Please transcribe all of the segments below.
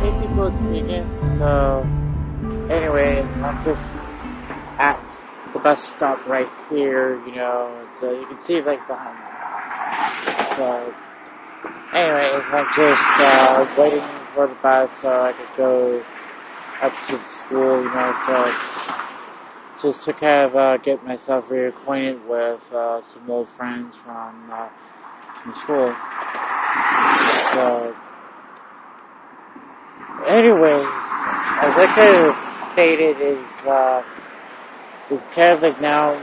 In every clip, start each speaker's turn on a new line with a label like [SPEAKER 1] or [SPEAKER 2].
[SPEAKER 1] Hey people, it's me again. So, anyways, I'm just at the bus stop right here, so you can see like behind me. So, anyways, I'm just waiting for the bus so I could go up to school, so just to kind of get myself reacquainted with some old friends from school. So, anyways, as I kind of stated, is kind of like now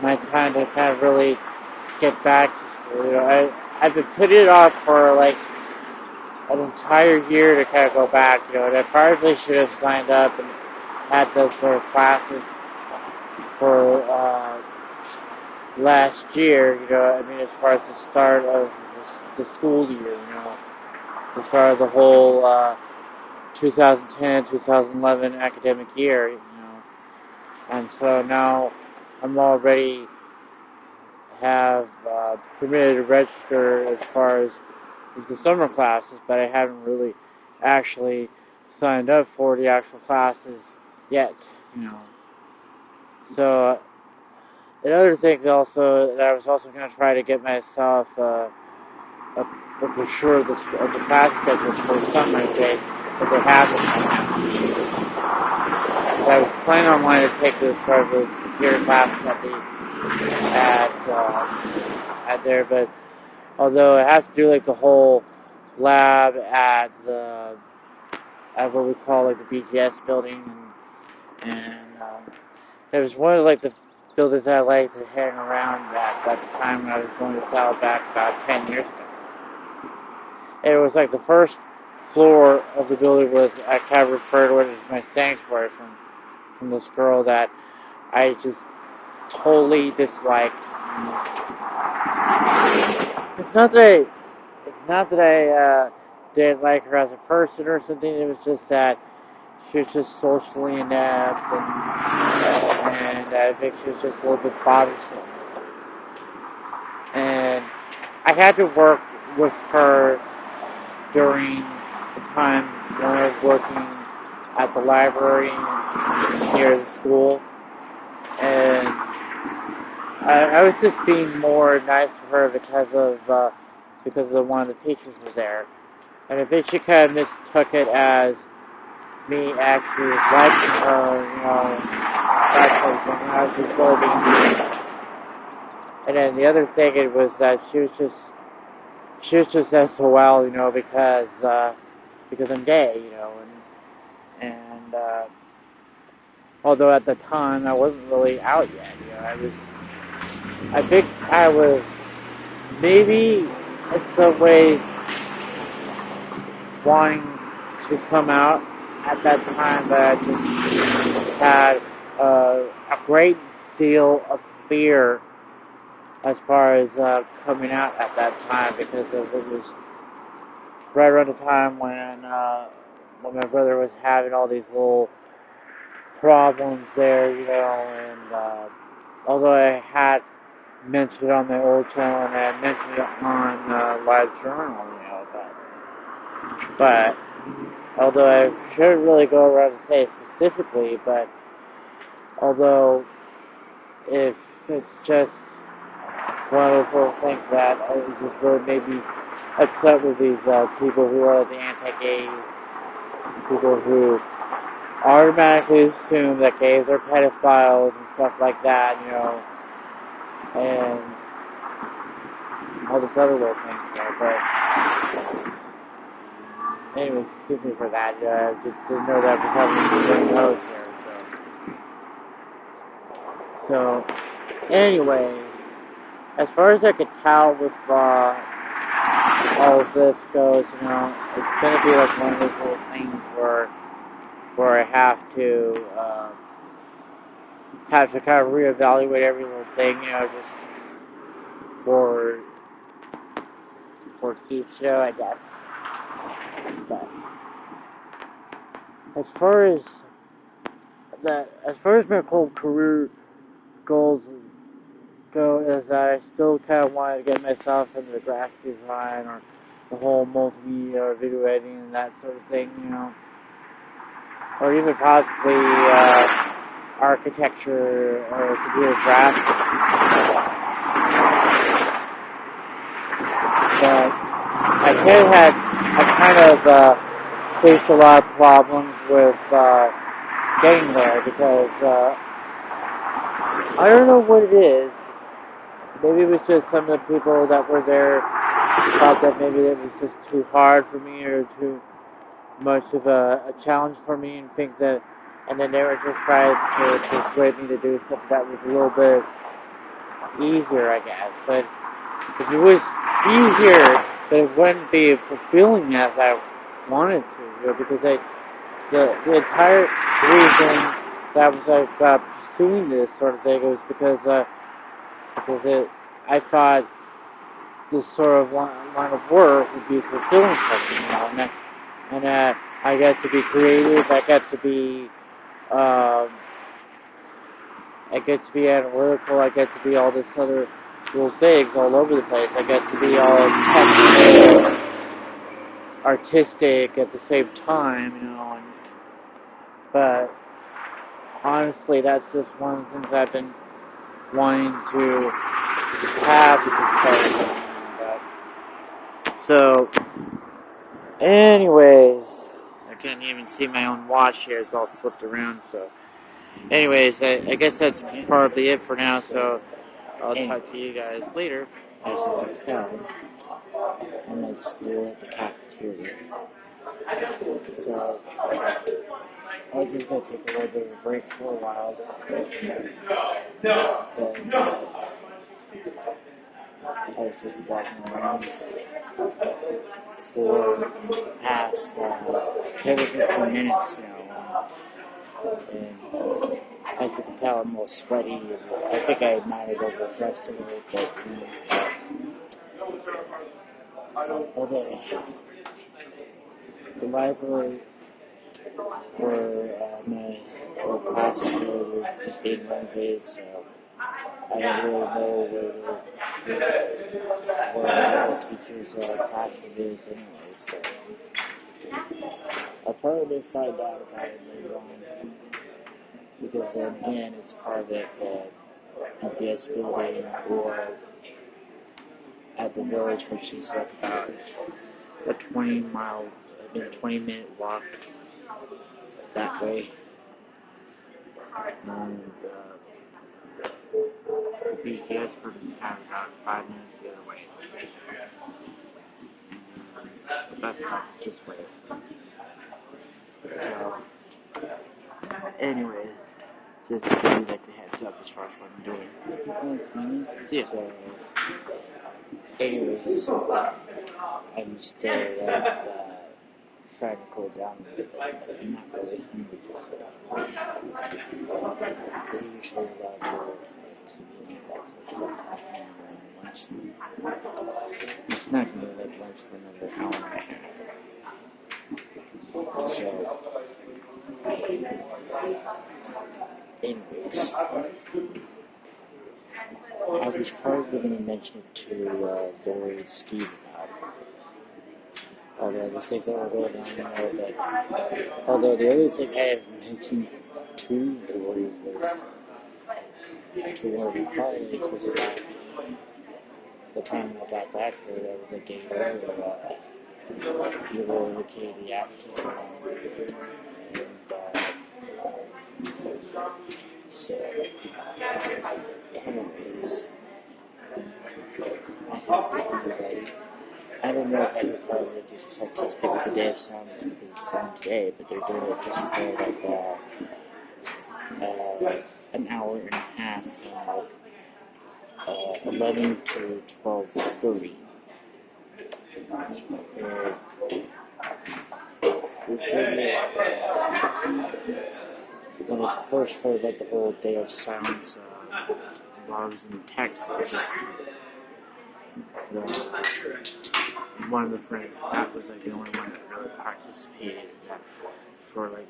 [SPEAKER 1] my time to kind of really get back to school. I've been putting it off for like an entire year to kind of go back, and I probably should have signed up and had those sort of classes for last year, as far as the start of the school year, as far as the whole 2010-2011 academic year, and so now I'm already have permitted to register as far as the summer classes, but I haven't really actually signed up for the actual classes yet, So, and other things also, that I was also going to try to get myself a brochure of the class schedules for the summer if they have them. I was planning on wanting to take those computer classes at there, but although I have to do like the whole lab at what we call like the BGS building, and it was one of like the buildings that I liked to hang around at the time when I was going to Saddleback about 10 years ago. And it was like the first floor of the building was, I kind of refer to it as my sanctuary from this girl that I just totally disliked. It's not that I didn't like her as a person or something. It was just that she was just socially inept, and I think she was just a little bit bothersome. And I had to work with her during the time when I was working at the library near the school, and I was just being more nice to her because of one of the teachers was there, and I think she kind of mistook it as me actually liking her, that type of thing. I was just really being nice. And then the other thing it was that she was just SOL, because I'm gay, and although at the time I wasn't really out yet, I think I was maybe in some ways wanting to come out at that time, but I just had a great deal of fear as far as coming out at that time, because it was right around the time when my brother was having all these little problems there, and although I had mentioned it on my old channel and I had mentioned it on Live Journal, but although I shouldn't really go around and say it specifically, but although if it's just one of those little things that just really made me upset with these people who are the anti-gay, people who automatically assume that gays are pedophiles and stuff like that, and all this other little things, but anyways, excuse me for that. I just didn't know that was having a nose here, so anyways, as far as I could tell with all of this goes, it's going to be like one of those little things where I have to kind of reevaluate every little thing, just for Keith's show, I guess. But as far as my whole career goals go, is that I still kind of wanted to get myself into the graphic design or the whole multimedia or video editing and that sort of thing, or even possibly architecture or computer graphics. But I kind of faced a lot of problems with getting there because I don't know what it is. Maybe it was just some of the people that were there thought that maybe it was just too hard for me or too much of a challenge for me, and then they were just trying to persuade me to do something that was a little bit easier, I guess. But if it was easier, but it wouldn't be fulfilling as I wanted to, because the entire reason that I was pursuing this sort of thing was because I thought this sort of line of work would be fulfilling for me, and I got to be creative. I got to be analytical. I get to be all this other little things all over the place. I get to be all technical, artistic at the same time, but honestly, that's just one of the things I've been wanting to have at this time. So, anyways, I can't even see my own watch here. It's all flipped around, so. Anyways, I guess that's probably it for now, so I'll talk to you guys later. As you can tell, I'm at school at the cafeteria. So, I'm just going to take a little bit of a break for a while. Because I was just walking around for the past 10 or 15 minutes now. And as you can tell, I'm all sweaty, and I think I might have overdressed a little bit. Although the library where my old classes were is being renovated, so I don't really know where the teachers' classroom is anyway. So I'll probably find out about it later on. Because again, it's part of the UPS building or at the village, which is like about a 20-minute walk that way. And the BTS building is kind of about 5 minutes the other way. The bus stop is this way. So, anyways. Just to give you like the heads up as far as what I'm doing. See ya. So, anyways, I'm still trying to cool down a little bit. I'm not really hungry just yet. We usually love TV and that sort of stuff around lunch. It's not going to be like lunch for another hour and a half. So, anyways, I was probably going to mention it to Lori and Steve about all the other things that were going on there, but although the other thing I have mentioned to Lori was to one of her colleagues was about the time I got back here, that was like getting rid of you were the Katie actor. So, anyways, I don't know if I could probably just participate with the Day of Sounds because it's done today, but they're doing it just for like an hour and a half from 11 to 12:30. When I first heard about the whole Day of Silence while I was in Texas, one of the friends that was like the only one that really participated for like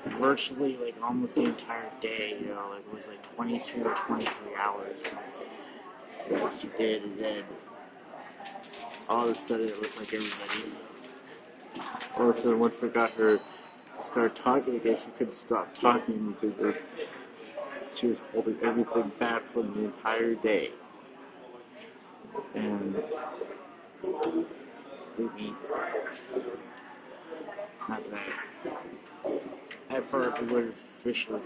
[SPEAKER 1] virtually like almost the entire day, like it was like 22 or 23 hours that she did, and then all of a sudden it was like everybody, all of a sudden once we got her to start talking again, she couldn't stop talking because she was holding everything back for the entire day. And maybe, not that I probably would have officially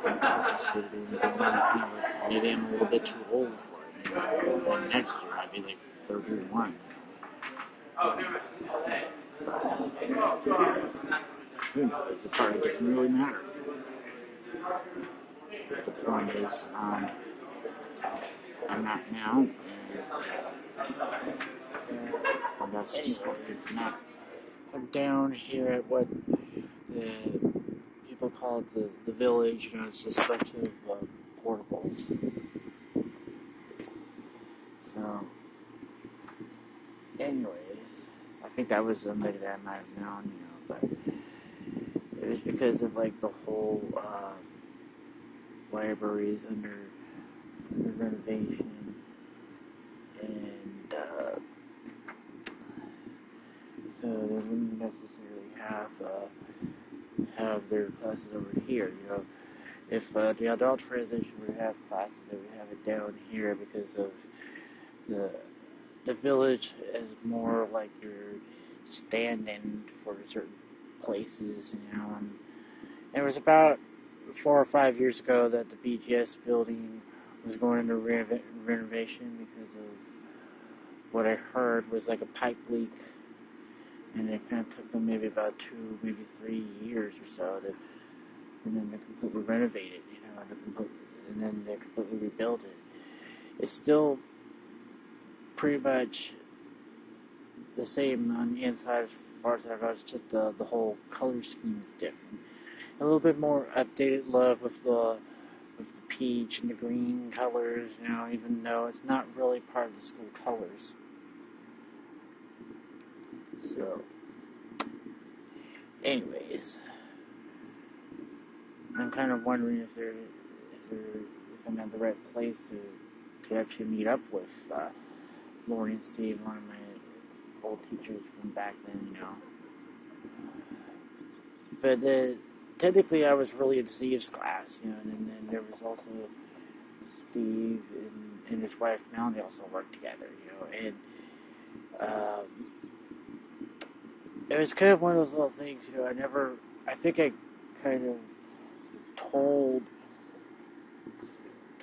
[SPEAKER 1] participated in it, but maybe I'm a little bit too old for it. Because then next year I'd be like 31. Who knows? It probably doesn't really matter. But the point is, I'm not now, and that's just how things are. I'm down here at what the people call it the village. It's just a bunch of portables. So, anyways, I think that was something that I might have known, but it was because of like the whole library is under renovation, and so they wouldn't necessarily have their classes over here. If the adult transition would have classes, they would have it down here because of the village is more like your stand-in for certain places, and it was about 4 or 5 years ago that the BGS building was going into renovation because of what I heard was like a pipe leak, and it kind of took them maybe about 2, maybe 3 years or so and then they completely renovate it, and then they completely rebuild it. It's still pretty much the same on the inside as far as I know. It's just the whole color scheme is different. A little bit more updated look with the peach and the green colors, even though it's not really part of the school colors. So, anyways, I'm kind of wondering if I'm at the right place to actually meet up with Lori and Steve, one of my old teachers from back then, But technically, I was really in Steve's class, and then there was also Steve and his wife Melanie also worked together, and it was kind of one of those little things, I think I kind of told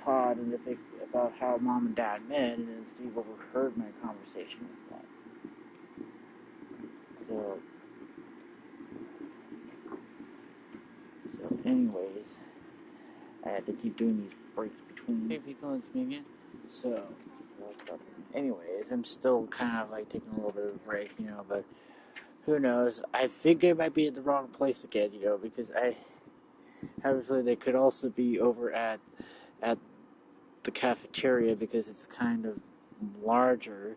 [SPEAKER 1] Todd and I think about how Mom and Dad met, and then Steve overheard my conversation with them. So anyways, I had to keep doing these breaks between. Hey people, it's me again. So anyways, I'm still kind of like taking a little bit of a break, but who knows? I think I might be in the wrong place again, because I have a feeling they could also be over at the cafeteria because it's kind of larger.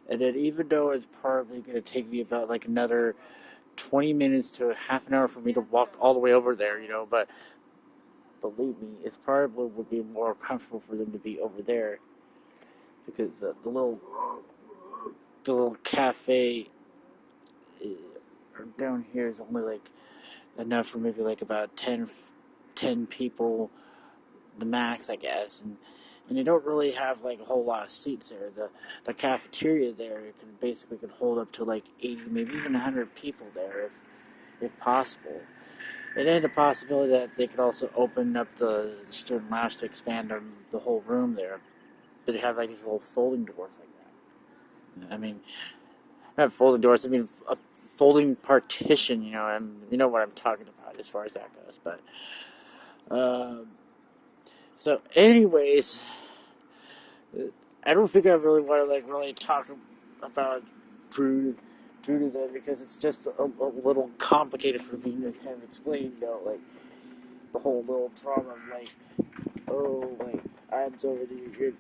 [SPEAKER 1] And then even though it's probably going to take me about like another 20 minutes to half an hour for me to walk all the way over there, but believe me, it probably would be more comfortable for them to be over there because the little cafe down here is only like enough for maybe like about 10 people, the max, I guess, and they don't really have like a whole lot of seats there. The cafeteria there could hold up to like 80, maybe even 100 people there if possible. And then the possibility that they could also open up the student lounge to expand the whole room there. They'd have like these little folding doors like that. I mean, not folding doors, I mean a folding partition, and you know what I'm talking about as far as that goes. But so anyways, I don't think I really want to really talk about Drew to them because it's just a little complicated for me to kind of explain, like the whole little drama of arms over the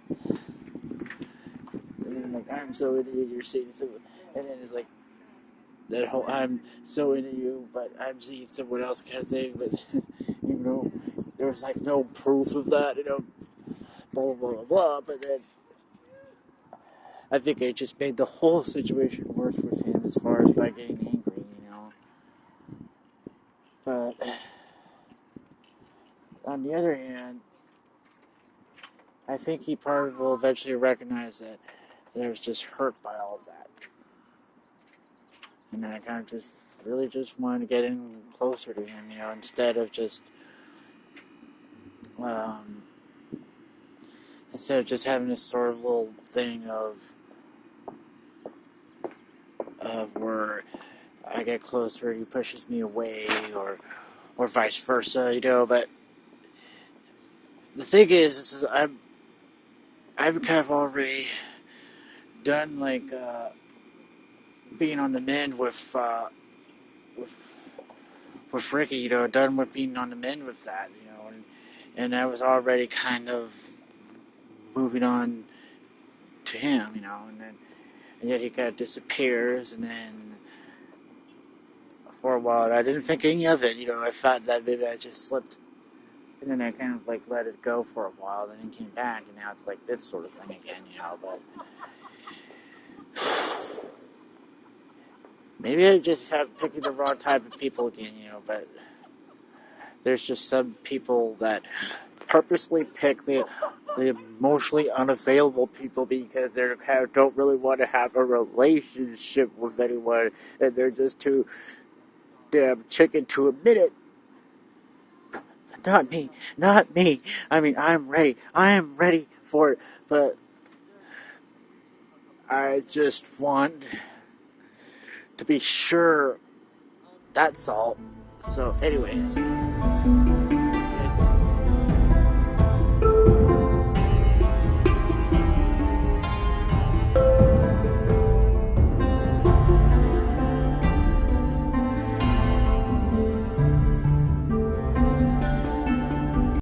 [SPEAKER 2] like, I'm so into you, you're seeing so, and then it's like that whole I'm so into you, but I'm seeing someone else kind of thing. But there was like no proof of that, blah blah blah blah. Blah. But then I think it just made the whole situation worse with him as far as by getting angry. But on the other hand, I think he probably will eventually recognize that I was just hurt by all of that. And then I kind of just really just wanted to get in closer to him, instead of just um, having this sort of little thing of where I get closer, he pushes me away, or vice versa, But the thing is I've kind of already done like being on the mend with Ricky, done with being on the mend with that, and I was already kind of moving on to him, and yet he kind of disappears, and then for a while I didn't think any of it, I thought that maybe I just slipped, and then I kind of like let it go for a while, then he came back, and now it's like this sort of thing again, but maybe I just have picking the wrong type of people again, but there's just some people that purposely pick the emotionally unavailable people because they don't really want to have a relationship with anyone, and they're just too damn chicken to admit it. Not me. I mean, I am ready for it, but I just want to be sure. That's all. So, anyways.